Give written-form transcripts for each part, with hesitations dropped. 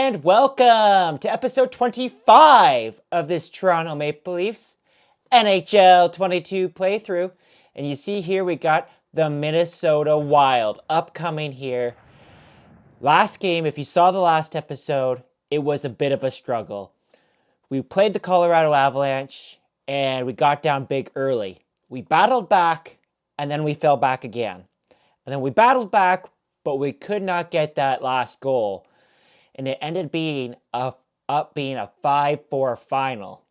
And welcome to episode 25 of this Toronto Maple Leafs NHL 22 playthrough. And you see here we got the Minnesota Wild upcoming here. Last game, if you saw the last episode, it was a bit of a struggle. We played the Colorado Avalanche and we got down big early. We battled back and then we fell back again. And then we battled back, but we could not get that last goal. And it ended being a 5-4 final.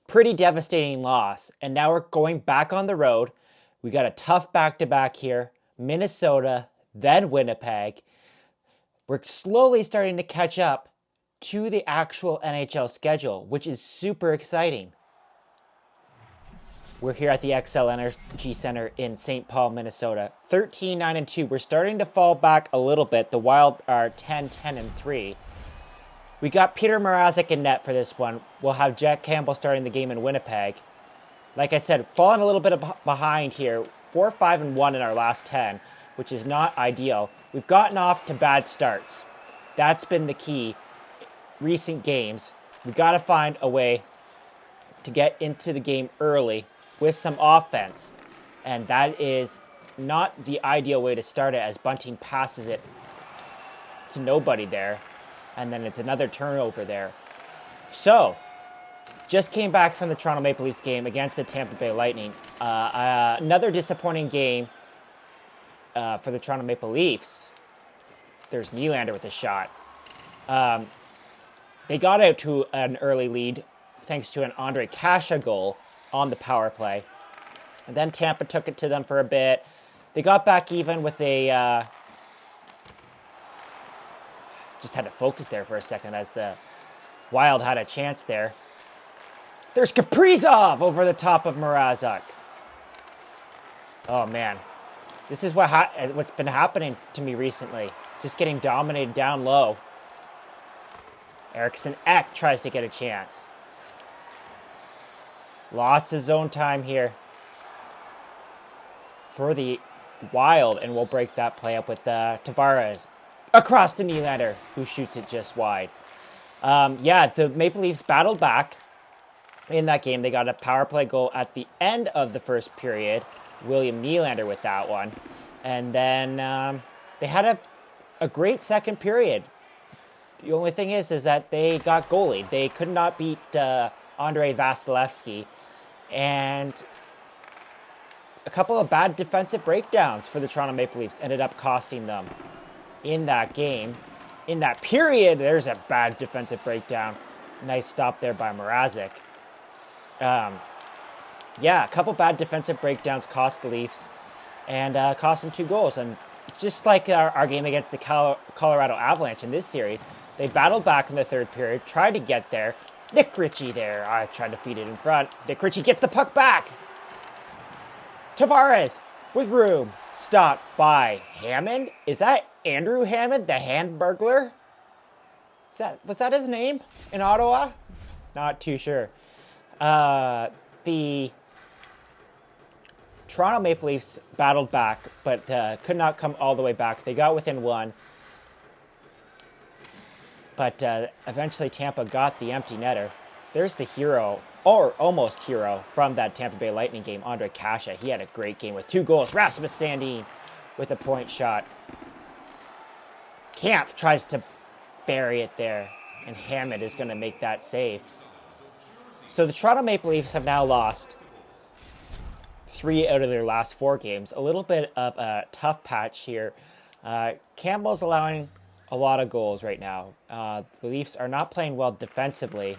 Pretty devastating loss. And now we're going back on the road. We got a tough back-to-back here. Minnesota, then Winnipeg. We're slowly starting to catch up to the actual NHL schedule, which is super exciting. We're here at the XL Energy Center in St. Paul, Minnesota. 13-9-2. We're starting to fall back a little bit. The Wild are 10-10-3. We got Peter Mrazek in net for this one. We'll have Jack Campbell starting the game in Winnipeg. Like I said, falling a little bit behind here. 4-5-1 in our last 10, which is not ideal. We've gotten off to bad starts. That's been the key. Recent games, we got to find a way to get into the game early with some offense, and that is not the ideal way to start it, as Bunting passes it to nobody there, and then it's another turnover there. So, just came back from the Toronto Maple Leafs game against the Tampa Bay Lightning. Another disappointing game for the Toronto Maple Leafs. There's Nylander with a shot. They got out to an early lead thanks to an Ondrej Kase goal on the power play. And then Tampa took it to them for a bit. They got back even with a... just had to focus there for a second as the Wild had a chance there. There's Kaprizov over the top of Mrazek. Oh, man. This is what's been happening to me recently. Just getting dominated down low. Eriksson Ek tries to get a chance. Lots of zone time here for the Wild, and we'll break that play up with Tavares across to Nylander, who shoots it just wide. The Maple Leafs battled back in that game. They got a power play goal at the end of the first period. William Nylander with that one. And then they had a great second period. The only thing is that they got goalied. They could not beat Andrei Vasilevsky. And a couple of bad defensive breakdowns for the Toronto Maple Leafs ended up costing them in that game. In that period, there's a bad defensive breakdown. Nice stop there by Mrazek. A couple bad defensive breakdowns cost the Leafs and cost them 2 goals. And just like our game against the Colorado Avalanche in this series, they battled back in the third period, tried to get there. Nick Ritchie there. I tried to feed it in front. Nick Ritchie gets the puck back. Tavares with room. Stopped by Hammond. Is that Andrew Hammond, the hand burglar? Was that his name in Ottawa? Not too sure. The Toronto Maple Leafs battled back, but could not come all the way back. They got within 1. But eventually Tampa got the empty netter. There's the hero, or almost hero, from that Tampa Bay Lightning game, Ondrej Kase. He had a great game with 2 goals. Rasmus Sandin with a point shot. Kampf tries to bury it there, and Hammond is going to make that save. So the Toronto Maple Leafs have now lost 3 out of their last 4 games. A little bit of a tough patch here. Campbell's allowing a lot of goals right now. The Leafs are not playing well defensively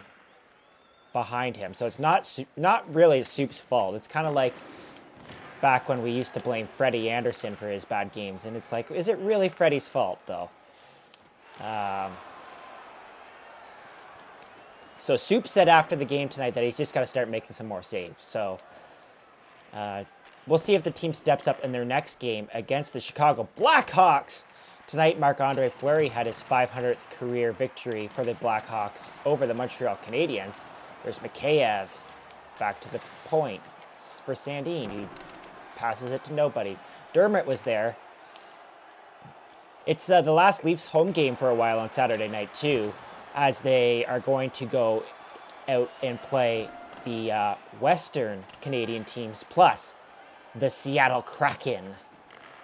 behind him. So it's not really Soup's fault. It's kind of like back when we used to blame Freddie Anderson for his bad games. And it's like, is it really Freddie's fault, though? So Soup said after the game tonight that he's just got to start making some more saves. So we'll see if the team steps up in their next game against the Chicago Blackhawks. Tonight, Marc-Andre Fleury had his 500th career victory for the Blackhawks over the Montreal Canadiens. There's Mikheyev back to the point for Sandin. He passes it to nobody. Dermott was there. It's the last Leafs home game for a while on Saturday night too, as they are going to go out and play the Western Canadian teams plus the Seattle Kraken.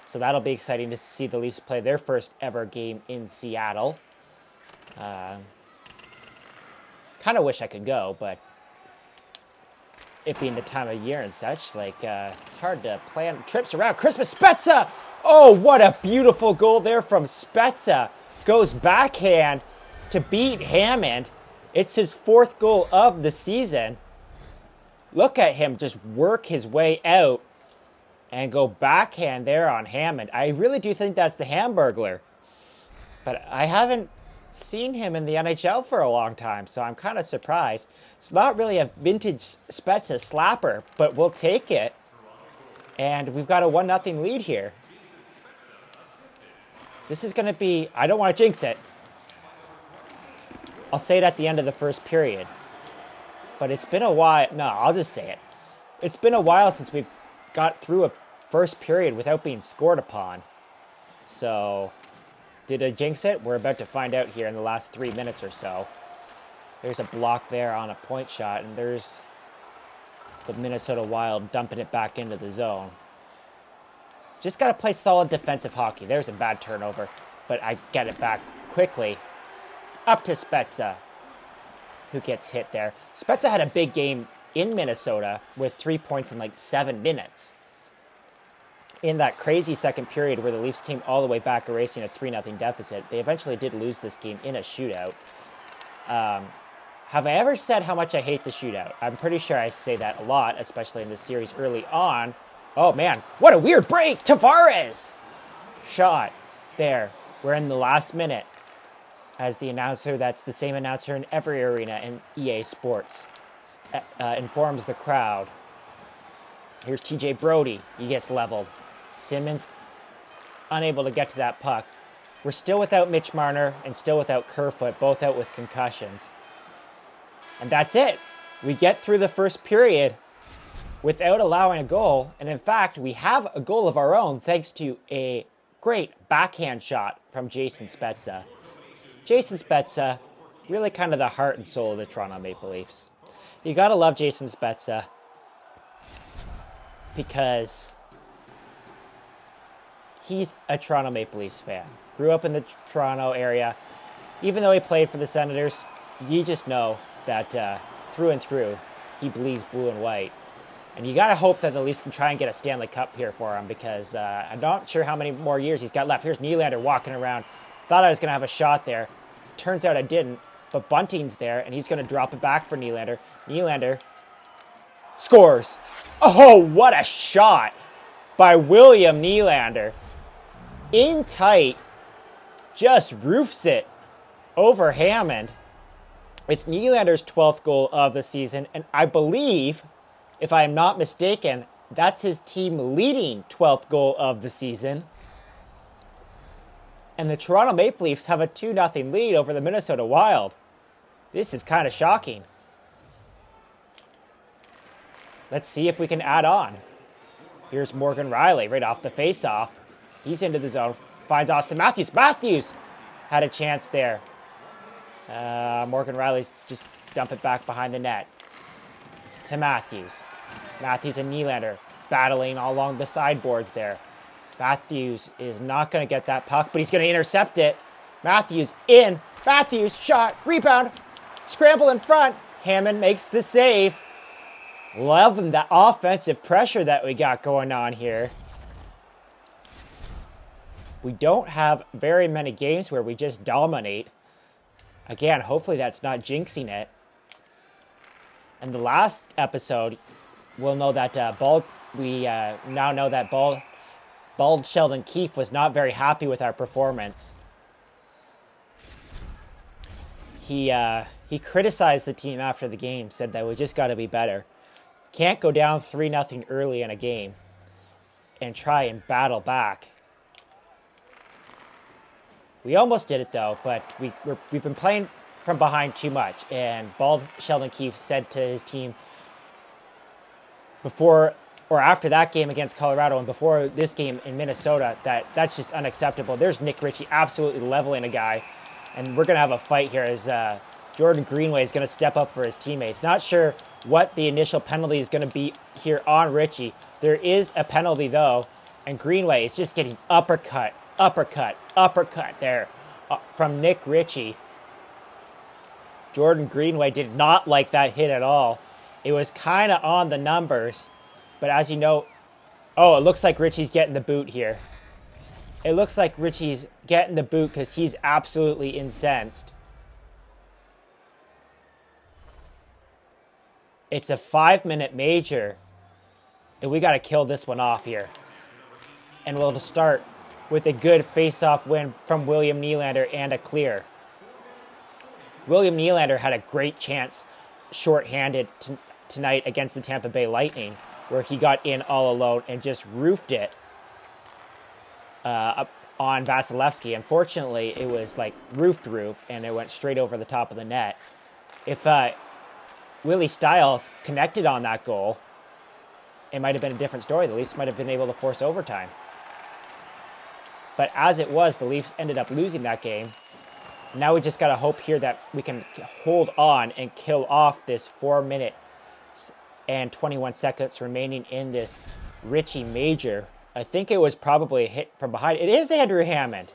So that'll be exciting to see the Leafs play their first ever game in Seattle. Kind of wish I could go, but it being the time of year and such, like, it's hard to plan trips around. Christmas Spezza! Oh, what a beautiful goal there from Spezza. Goes backhand to beat Hammond. It's his 4th goal of the season. Look at him just work his way out and go backhand there on Hammond. I really do think that's the Hamburglar. But I haven't seen him in the NHL for a long time, so I'm kind of surprised. It's not really a vintage Spezza slapper, but we'll take it. And we've got a 1-0 lead here. This is going to be, I don't want to jinx it. I'll say it at the end of the first period. But it's been a while. No, I'll just say it. It's been a while since we've got through a first period without being scored upon. So, did I jinx it? We're about to find out here in the last 3 minutes or so. There's a block there on a point shot, and there's the Minnesota Wild dumping it back into the zone. Just got to play solid defensive hockey. There's a bad turnover, but I get it back quickly. Up to Spezza, who gets hit there. Spezza had a big game in Minnesota with 3 points in like 7 minutes. In that crazy second period where the Leafs came all the way back, erasing a 3-0 deficit, they eventually did lose this game in a shootout. Have I ever said how much I hate the shootout? I'm pretty sure I say that a lot, especially in this series early on. Oh man, what a weird break! Tavares! Shot there. We're in the last minute. As the announcer, that's the same announcer in every arena in EA Sports, informs the crowd. Here's TJ Brody. He gets leveled. Simmons unable to get to that puck. We're still without Mitch Marner and still without Kerfoot, both out with concussions. And that's it. We get through the first period without allowing a goal. And in fact, we have a goal of our own thanks to a great backhand shot from Jason Spezza. Jason Spezza, really kind of the heart and soul of the Toronto Maple Leafs. You gotta love Jason Spezza because he's a Toronto Maple Leafs fan. Grew up in the Toronto area. Even though he played for the Senators, you just know that through and through, he bleeds blue and white. And you got to hope that the Leafs can try and get a Stanley Cup here for him because I'm not sure how many more years he's got left. Here's Nylander walking around. Thought I was going to have a shot there. Turns out I didn't. But Bunting's there, and he's going to drop it back for Nylander. Nylander scores. Oh, what a shot by William Nylander. In tight, just roofs it over Hammond. It's Nylander's 12th goal of the season, and I believe, if I am not mistaken, that's his team leading 12th goal of the season. And the Toronto Maple Leafs have a 2-0 lead over the Minnesota Wild. This is kind of shocking. Let's see if we can add on. Here's Morgan Rielly right off the faceoff. He's into the zone. Finds Austin Matthews. Matthews had a chance there. Morgan Rielly's just dump it back behind the net. To Matthews. Matthews and Nylander battling all along the sideboards there. Matthews is not going to get that puck, but he's going to intercept it. Matthews in. Matthews shot. Rebound. Scramble in front. Hammond makes the save. Loving the offensive pressure that we got going on here. We don't have very many games where we just dominate. Again, hopefully that's not jinxing it. And the last episode, we'll know that we now know that Bald Sheldon Keefe was not very happy with our performance. He criticized the team after the game, said that we just got to be better. Can't go down 3-0 early in a game and try and battle back. We almost did it though, but we've been playing from behind too much. And Bald Sheldon Keefe said to his team before or after that game against Colorado and before this game in Minnesota, that's just unacceptable. There's Nick Ritchie absolutely leveling a guy. And we're going to have a fight here as Jordan Greenway is going to step up for his teammates. Not sure what the initial penalty is going to be here on Ritchie. There is a penalty, though. And Greenway is just getting uppercut there from Nick Ritchie. Jordan Greenway did not like that hit at all. It was kind of on the numbers. But as you know, oh, it looks like Ritchie's getting the boot here. It looks like Ritchie's getting the boot because he's absolutely incensed. It's a 5-minute major. And we got to kill this one off here. And we'll start with a good face-off win from William Nylander and a clear. William Nylander had a great chance shorthanded tonight against the Tampa Bay Lightning, where he got in all alone and just roofed it up on Vasilevsky. Unfortunately, it was like roof, and it went straight over the top of the net. If Willie Stiles connected on that goal, it might have been a different story. The Leafs might have been able to force overtime. But as it was, the Leafs ended up losing that game. Now we just got to hope here that we can hold on and kill off this 4 minutes and 21 seconds remaining in this Ritchie major. I think it was probably a hit from behind. It is Andrew Hammond.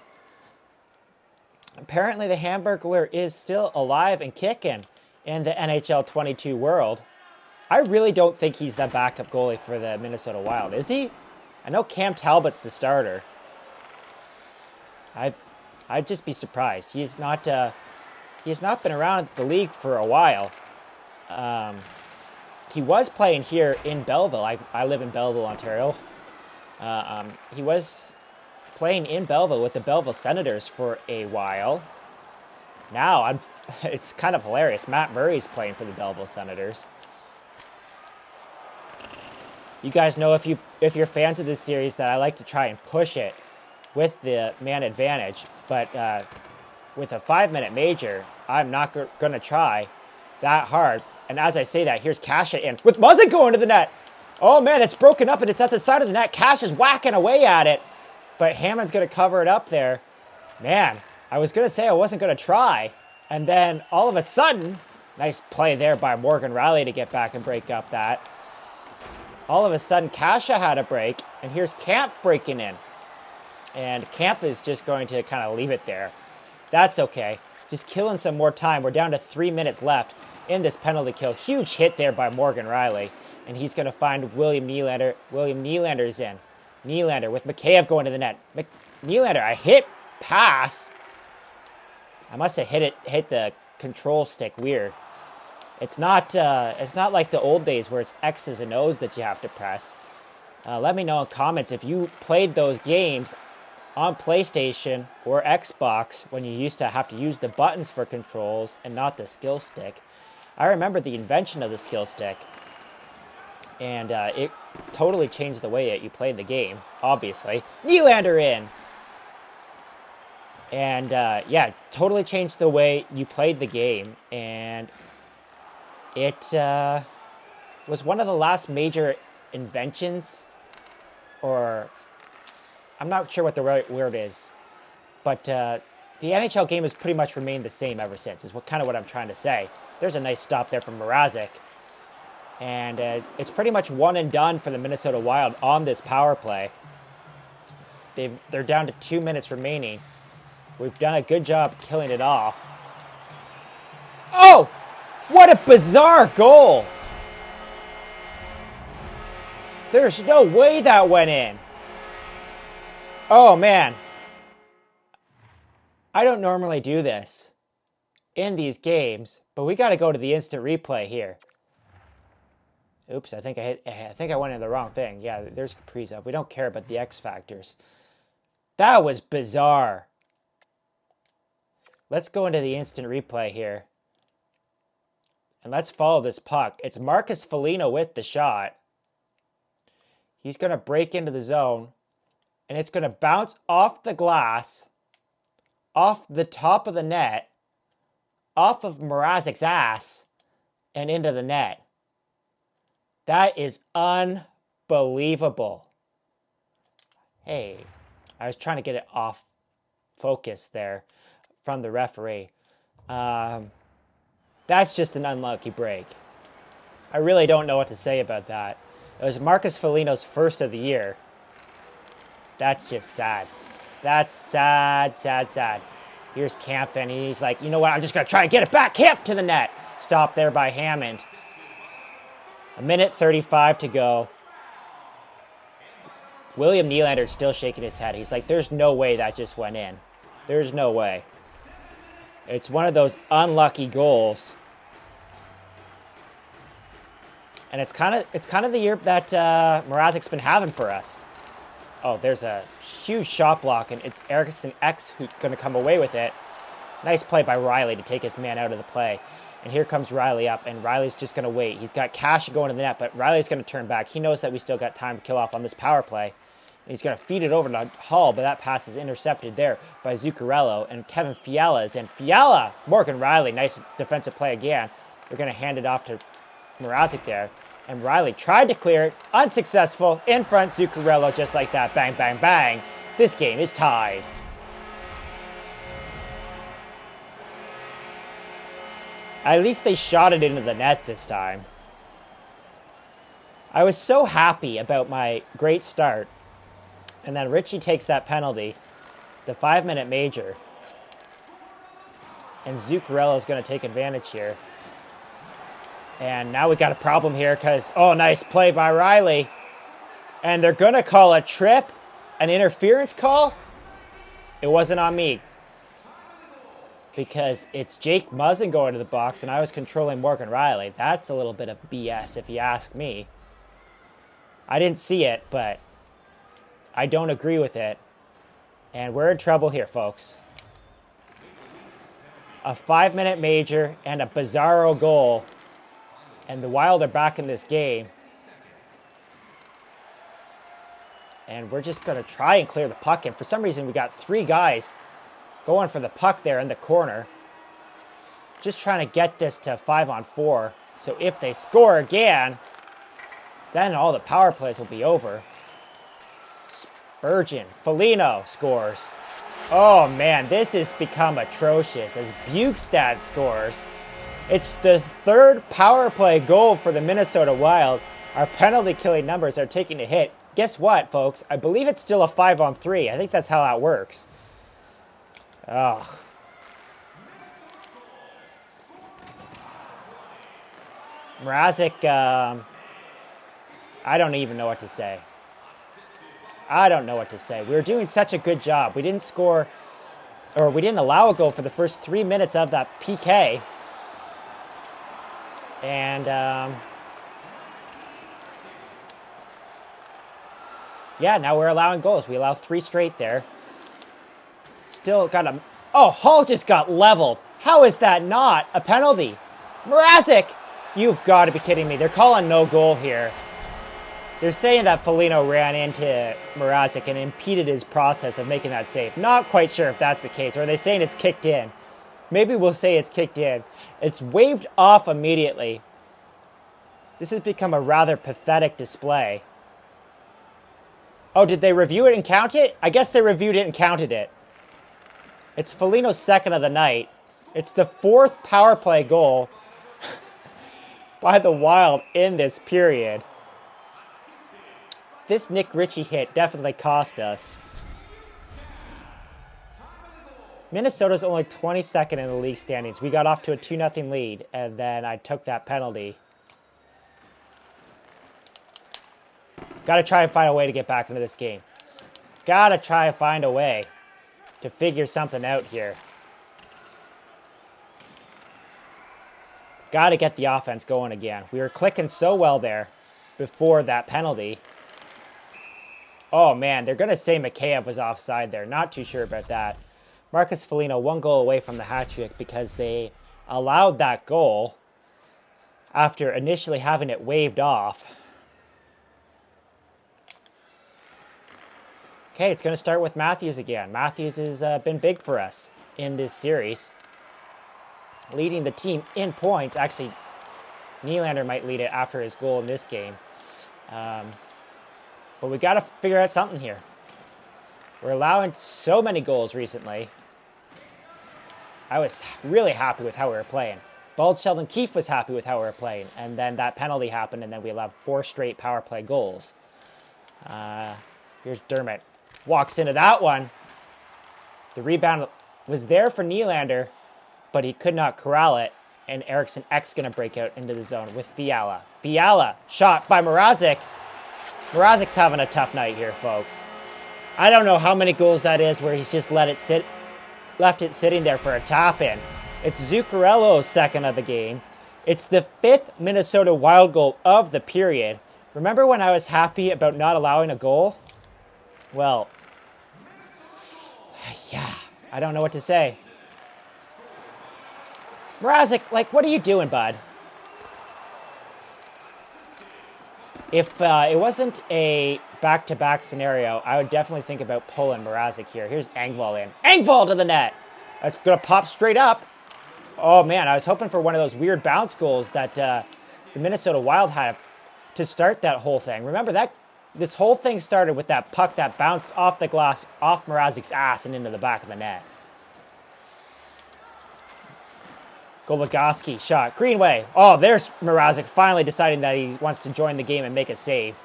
Apparently the Hamburglar is still alive and kicking in the NHL 22 world. I really don't think he's the backup goalie for the Minnesota Wild, is he? I know Cam Talbot's the starter. I'd just be surprised. He has not been around the league for a while. He was playing here in Belleville. I live in Belleville, Ontario. He was playing in Belleville with the Belleville Senators for a while. Now, it's kind of hilarious. Matt Murray's playing for the Belleville Senators. You guys know if you're fans of this series that I like to try and push it with the man advantage, but with a 5-minute major, I'm not going to try that hard. And as I say that, here's Kasha in with Muzzin going to the net. Oh man, it's broken up and it's at the side of the net. Kasha's whacking away at it, but Hammond's going to cover it up there. Man, I was going to say I wasn't going to try, and then all of a sudden, nice play there by Morgan Rielly to get back and break up that. All of a sudden, Kasha had a break, and here's Camp breaking in. And Camp is just going to kind of leave it there. That's okay. Just killing some more time. We're down to 3 minutes left in this penalty kill. Huge hit there by Morgan Rielly. And he's going to find William Nylander. William Nylander's in. Nylander with Mikheyev going to the net. Nylander, a hit pass. I must have hit the control stick weird. It's not like the old days where it's X's and O's that you have to press. Let me know in comments if you played those games on PlayStation or Xbox when you used to have to use the buttons for controls and not the skill stick. I remember the invention of the skill stick, and it totally changed the way that you played the game, obviously. Nylander in! And yeah, totally changed the way you played the game, and it was one of the last major inventions, or I'm not sure what the right word is, but the NHL game has pretty much remained the same ever since, is kind of what I'm trying to say. There's a nice stop there from Mrazek. And it's pretty much one and done for the Minnesota Wild on this power play. They're down to 2 minutes remaining. We've done a good job killing it off. Oh! What a bizarre goal! There's no way that went in. Oh, man. I don't normally do this in these games, but we got to go to the instant replay here. Oops, I think I went in the wrong thing. Yeah, there's Kaprizov. We don't care about the X factors. That was bizarre. Let's go into the instant replay here. And let's follow this puck. It's Marcus Foligno with the shot. He's going to break into the zone. And it's going to bounce off the glass, off the top of the net, off of Mrazek's ass, and into the net. That is unbelievable. Unbelievable. Hey, I was trying to get it off focus there from the referee. That's just an unlucky break. I really don't know what to say about that. It was Marcus Foligno's first of the year. That's just sad. That's sad, sad, sad. Here's Kampf, and he's like, you know what? I'm just going to try and get it back. Kampf to the net. Stopped there by Hammond. 1:35 to go. William Nylander's still shaking his head. He's like, there's no way that just went in. There's no way. It's one of those unlucky goals. And it's kind of the year that Mrazek's been having for us. Oh, there's a huge shot block, and it's Eriksson X who's going to come away with it. Nice play by Riley to take his man out of the play. And here comes Riley up, and Riley's just going to wait. He's got Cash going to the net, but Riley's going to turn back. He knows that we still got time to kill off on this power play. And he's going to feed it over to Hall, but that pass is intercepted there by Zuccarello, and Kevin Fiala is in. Fiala! Morgan Riley, nice defensive play again. They're going to hand it off to Mrazek there. And Riley tried to clear it, unsuccessful, in front, Zuccarello, just like that, bang, bang, bang. This game is tied. At least they shot it into the net this time. I was so happy about my great start. And then Richie takes that penalty, the 5-minute major. And Zuccarello is going to take advantage here. And now we got a problem here because, oh, nice play by Riley. And they're going to call a trip, an interference call. It wasn't on me. Because it's Jake Muzzin going to the box and I was controlling Morgan Riley. That's a little bit of BS if you ask me. I didn't see it, but I don't agree with it. And we're in trouble here, folks. A 5-minute major and a bizarro goal. And the Wild are back in this game. And we're just going to try and clear the puck. And for some reason, we got 3 guys going for the puck there in the corner. Just trying to get this to 5-on-4. So if they score again, then all the power plays will be over. Spurgeon, Foligno scores. Oh man, this has become atrocious as Bukestad scores. It's the 3rd power play goal for the Minnesota Wild. Our penalty killing numbers are taking a hit. Guess what, folks? I believe it's still a 5-on-3. I think that's how that works. Ugh. Mrazek, I don't even know what to say. I don't know what to say. We were doing such a good job. We didn't score, or we didn't allow a goal for the first 3 minutes of that PK. And, yeah, now we're allowing goals. We allow 3 straight there. Still got a... Oh, Hall just got leveled. How is that not a penalty? Mrazek! You've got to be kidding me. They're calling no goal here. They're saying that Foligno ran into Mrazek and impeded his process of making that save. Not quite sure if that's the case. Or are they saying it's kicked in? Maybe we'll say it's kicked in. It's waved off immediately. This has become a rather pathetic display. Oh, did they review it and count it? I guess they reviewed it and counted it. It's Foligno's 2nd of the night. It's the 4th power play goal by the Wild in this period. This Nick Ritchie hit definitely cost us. Minnesota's only 22nd in the league standings. We got off to a 2-0 lead, and then I took that penalty. Got to try and find a way to get back into this game. Got to try and find a way to figure something out here. Got to get the offense going again. We were clicking so well there before that penalty. Oh, man, they're going to say Mikheyev was offside there. Not too sure about that. Marcus Foligno 1 goal away from the hat trick because they allowed that goal after initially having it waved off. Okay, it's going to start with Matthews again. Matthews has been big for us in this series. Leading the team in points. Actually, Nylander might lead it after his goal in this game. But we got to figure out something here. We're allowing so many goals recently. I was really happy with how we were playing. Bald Sheldon Keefe was happy with how we were playing. And then that penalty happened, and then we allowed 4 straight power play goals. Here's Dermott. Walks into that one. The rebound was there for Nylander, but he could not corral it. And Eriksson Ek's going to break out into the zone with Fiala. Fiala, shot by Mrazek. Mrazek's having a tough night here, folks. I don't know how many goals that is where he's just left it sitting there for a tap-in. It's Zuccarello's second of the game. It's the 5th Minnesota Wild goal of the period. Remember when I was happy about not allowing a goal? Well, yeah, I don't know what to say. Mrazek, like, what are you doing, bud? If it wasn't a back-to-back scenario, I would definitely think about pulling Mrazek here. Here's Engvall in. Engvall to the net! That's going to pop straight up. Oh, man, I was hoping for one of those weird bounce goals that the Minnesota Wild had to start that whole thing. Remember, this whole thing started with that puck that bounced off the glass, off Mrazek's ass and into the back of the net. Goligoski shot. Greenway. Oh, there's Mrazek finally deciding that he wants to join the game and make a save.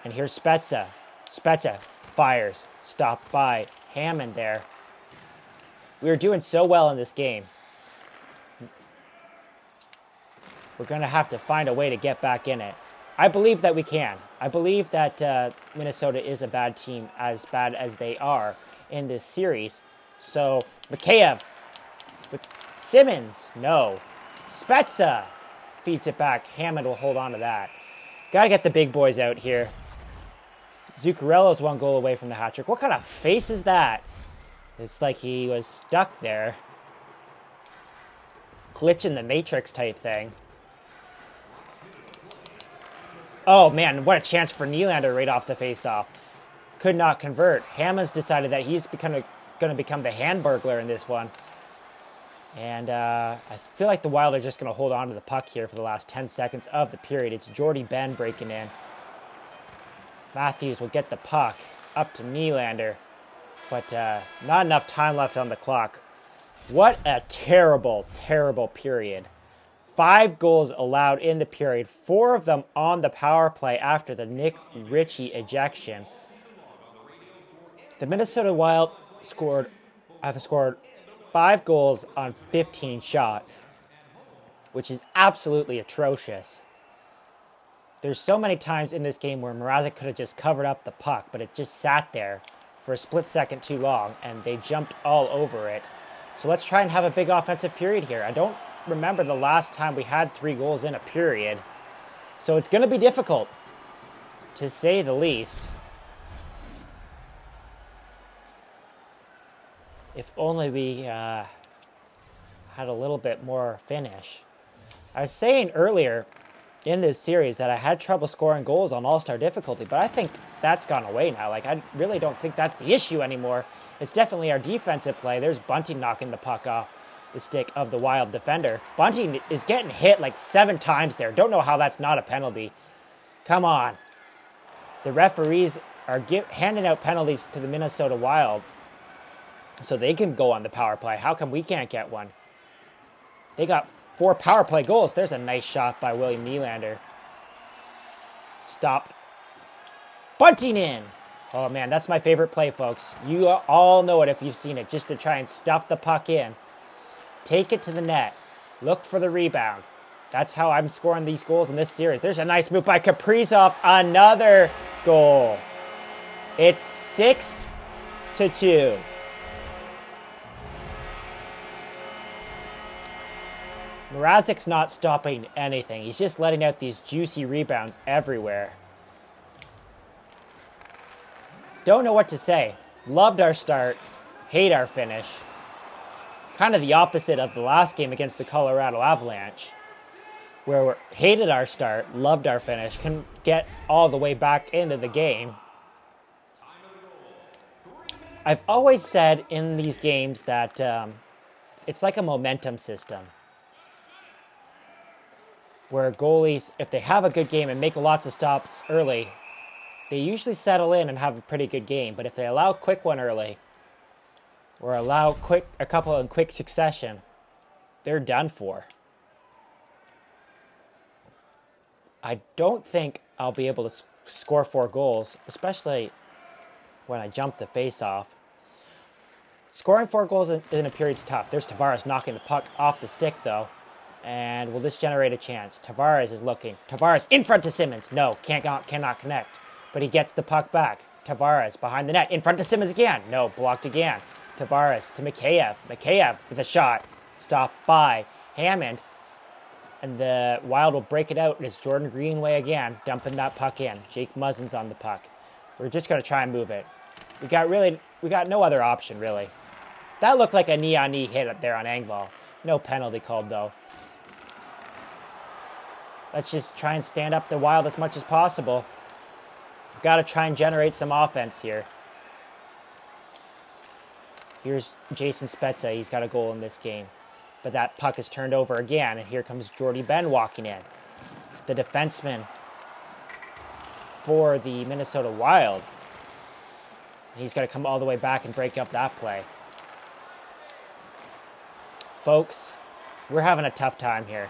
And here's Spezza. Spezza fires. Stopped by Hammond there. We were doing so well in this game. We're going to have to find a way to get back in it. I believe that we can. I believe that Minnesota is a bad team, as bad as they are in this series. So, Mikheyev with Simmons. No. Spezza feeds it back. Hammond will hold on to that. Got to get the big boys out here. Zuccarello's 1 goal away from the hat trick. What kind of face is that? It's like he was stuck there. Glitch in the Matrix type thing. Oh, man, what a chance for Nylander right off the face-off. Could not convert. Hammond's decided that he's going to become the Handburglar in this one. And I feel like the Wild are just going to hold on to the puck here for the last 10 seconds of the period. It's Jordy Ben breaking in. Matthews will get the puck up to Nylander. But not enough time left on the clock. What a terrible, terrible period. 5 goals allowed in the period. 4 of them on the power play after the Nick Ritchie ejection. The Minnesota Wild have scored 5 goals on 15 shots, which is absolutely atrocious. There's so many times in this game where Mrazek could have just covered up the puck, but it just sat there for a split second too long, and they jumped all over it. So let's try and have a big offensive period here. I don't remember the last time we had 3 goals in a period, so it's going to be difficult, to say the least. If only we had a little bit more finish. I was saying earlier in this series that I had trouble scoring goals on All-Star difficulty, but I think that's gone away now. Like, I really don't think that's the issue anymore. It's definitely our defensive play. There's Bunting knocking the puck off the stick of the Wild defender. Bunting is getting hit like 7 times there. Don't know how that's not a penalty. Come on. The referees are handing out penalties to the Minnesota Wild so they can go on the power play. How come we can't get one? They got 4 power play goals. There's a nice shot by William Nylander. Stopped. Bunting in. Oh, man, that's my favorite play, folks. You all know it if you've seen it, just to try and stuff the puck in. Take it to the net. Look for the rebound. That's how I'm scoring these goals in this series. There's a nice move by Kaprizov. Another goal. It's 6-2. Mrazek's not stopping anything. He's just letting out these juicy rebounds everywhere. Don't know what to say. Loved our start. Hate our finish. Kind of the opposite of the last game against the Colorado Avalanche, where we hated our start, loved our finish, couldn't get all the way back into the game. I've always said in these games that it's like a momentum system, where goalies, if they have a good game and make lots of stops early, they usually settle in and have a pretty good game. But if they allow a quick one early, or allow a couple in quick succession, they're done for. I don't think I'll be able to score 4 goals, especially when I jump the face-off. Scoring 4 goals in a period is tough. There's Tavares knocking the puck off the stick, though. And will this generate a chance? Tavares is looking. Tavares in front to Simmonds. No, cannot connect. But he gets the puck back. Tavares behind the net. In front to Simmonds again. No, blocked again. Tavares to Mikheyev. Mikheyev with a shot. Stopped by Hammond. And the Wild will break it out. It's Jordan Greenway again, dumping that puck in. Jake Muzzin's on the puck. We're just going to try and move it. We got no other option, really. That looked like a knee-on-knee hit up there on Engvall. No penalty called, though. Let's just try and stand up the Wild as much as possible. Got to try and generate some offense here. Here's Jason Spezza. He's got a goal in this game. But that puck is turned over again, and here comes Jordy Ben walking in. The defenseman for the Minnesota Wild. And he's got to come all the way back and break up that play. Folks, we're having a tough time here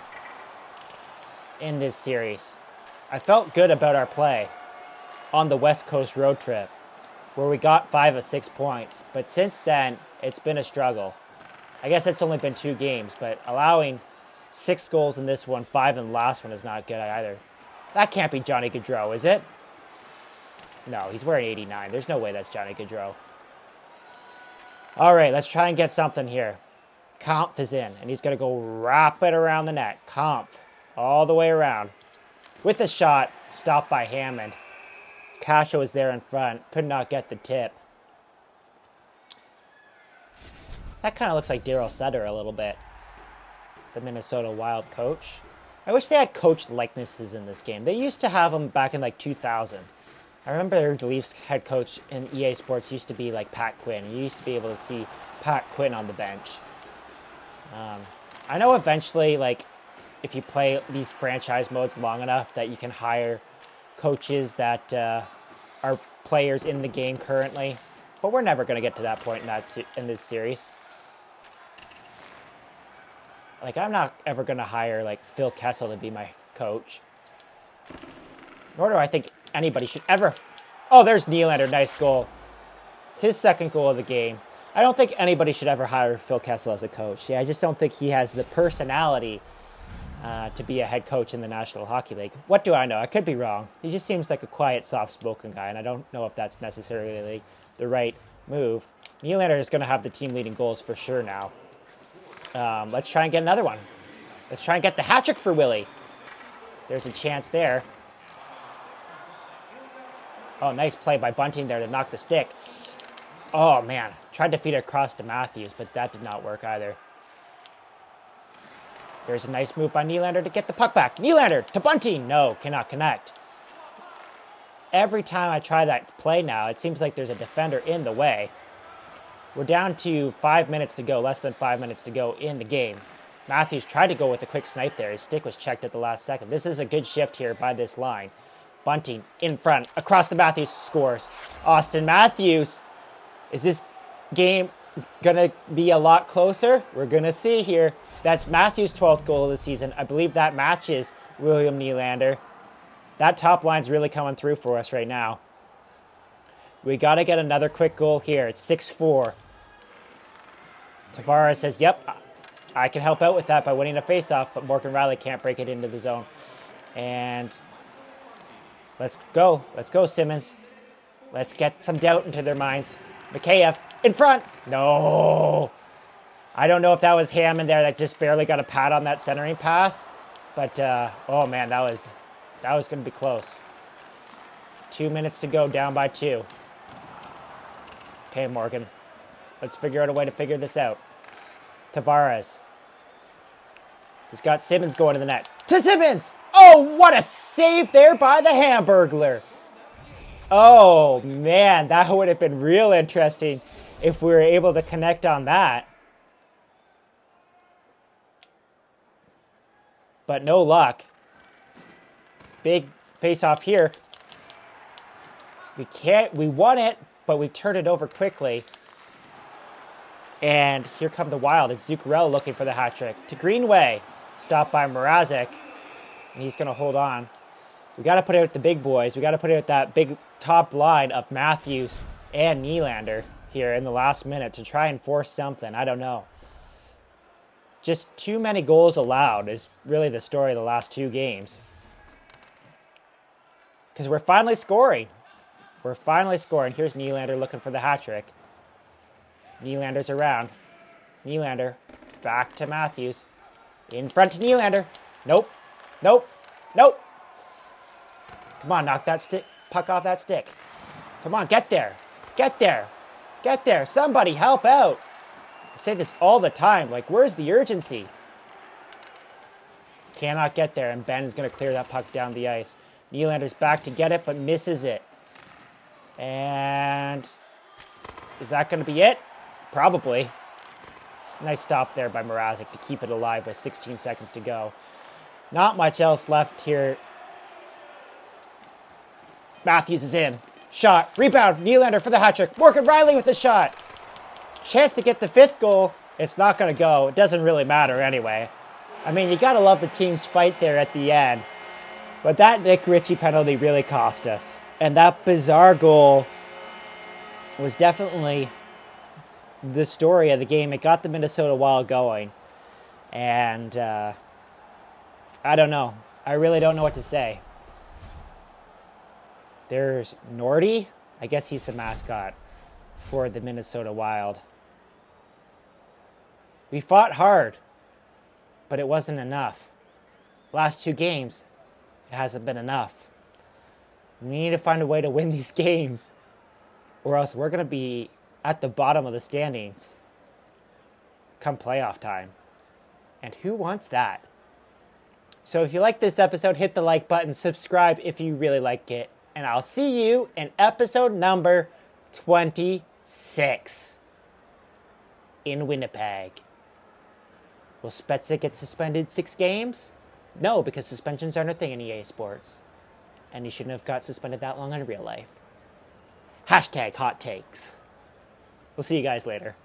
in this series. I felt good about our play on the West Coast road trip, where we got 5 of 6 points. But since then, it's been a struggle. I guess it's only been 2 games, but allowing 6 goals in this one, 5 in the last one is not good either. That can't be Johnny Gaudreau, is it? No, he's wearing 89. There's no way that's Johnny Gaudreau. All right, let's try and get something here. Kampf is in, and he's going to go wrap it around the net. Kampf all the way around. With a shot, stopped by Hammond. Kasha was there in front, could not get the tip. That kind of looks like Daryl Sutter a little bit, the Minnesota Wild coach. I wish they had coach likenesses in this game. They used to have them back in like 2000. I remember the Leafs head coach in EA Sports used to be like Pat Quinn. You used to be able to see Pat Quinn on the bench. I know eventually, like, if you play these franchise modes long enough, that you can hire coaches that are players in the game currently. But we're never going to get to that point in this series. Like, I'm not ever going to hire, like, Phil Kessel to be my coach. Nor do I think anybody should ever... Oh, there's Nylander. Nice goal. His second goal of the game. I don't think anybody should ever hire Phil Kessel as a coach. Yeah, I just don't think he has the personality to be a head coach in the National Hockey League. What do I know? I could be wrong. He just seems like a quiet, soft-spoken guy, and I don't know if that's necessarily the right move. Nylander is going to have the team leading goals for sure now. Let's try and get another one. Let's try and get the hat trick for Willie. There's a chance there. Oh, nice play by Bunting there to knock the stick. Oh, man. Tried to feed it across to Matthews, but that did not work either. There's a nice move by Nylander to get the puck back. Nylander to Bunting. No, cannot connect. Every time I try that play now, it seems like there's a defender in the way. We're down to 5 minutes to go, less than 5 minutes to go in the game. Matthews tried to go with a quick snipe there. His stick was checked at the last second. This is a good shift here by this line. Bunting in front, across the Matthews, scores. Austin Matthews. Is this game going to be a lot closer? We're going to see here. That's Matthews' 12th goal of the season. I believe that matches William Nylander. That top line's really coming through for us right now. We got to get another quick goal here. It's 6-4. Tavares says, yep, I can help out with that by winning a faceoff, but Morgan Riley can't break it into the zone. And let's go. Let's go, Simmonds. Let's get some doubt into their minds. Mikheyev in front. No. I don't know if that was Hammond there that just barely got a pad on that centering pass. But, oh, man, that was going to be close. 2 minutes to go, down by 2. Okay, Morgan. Let's figure out a way to figure this out. Tavares. He's got Simmonds going to the net. To Simmonds! Oh, what a save there by the Hamburglar. Oh, man, that would have been real interesting if we were able to connect on that. But no luck. Big face-off here. We won it, but we turned it over quickly. And here come the Wild. It's Zuccarello looking for the hat trick. To Greenway. Stopped by Mrazek. And he's going to hold on. We got to put it with the big boys. We got to put it with that big top line of Matthews and Nylander here in the last minute to try and force something. I don't know. Just too many goals allowed is really the story of the last 2 games. Because we're finally scoring. We're finally scoring. Here's Nylander looking for the hat trick. Nylander's around. Nylander back to Matthews. In front to Nylander. Nope. Nope. Nope. Come on, knock that puck off that stick. Come on, get there. Get there. Get there. Somebody help out. I say this all the time. Like, where's the urgency? Cannot get there, and Ben is going to clear that puck down the ice. Nylander's back to get it, but misses it. And is that going to be it? Probably. Nice stop there by Mrazek to keep it alive with 16 seconds to go. Not much else left here. Matthews is in. Shot. Rebound. Nylander for the hat trick. Morgan Rielly with the shot. Chance to get the 5th goal. It's not going to go. It doesn't really matter anyway. I mean, you got to love the team's fight there at the end. But that Nick Ritchie penalty really cost us. And that bizarre goal was definitely the story of the game. It got the Minnesota Wild going. And I don't know. I really don't know what to say. There's Nordy. I guess he's the mascot for the Minnesota Wild. We fought hard, but it wasn't enough. Last 2 games, it hasn't been enough. We need to find a way to win these games, or else we're going to be at the bottom of the standings come playoff time. And who wants that? So if you like this episode, hit the like button, subscribe if you really like it, and I'll see you in episode number 26 in Winnipeg. Will Spezza get suspended 6 games? No, because suspensions aren't a thing in EA Sports. And he shouldn't have got suspended that long in real life. # hot takes. We'll see you guys later.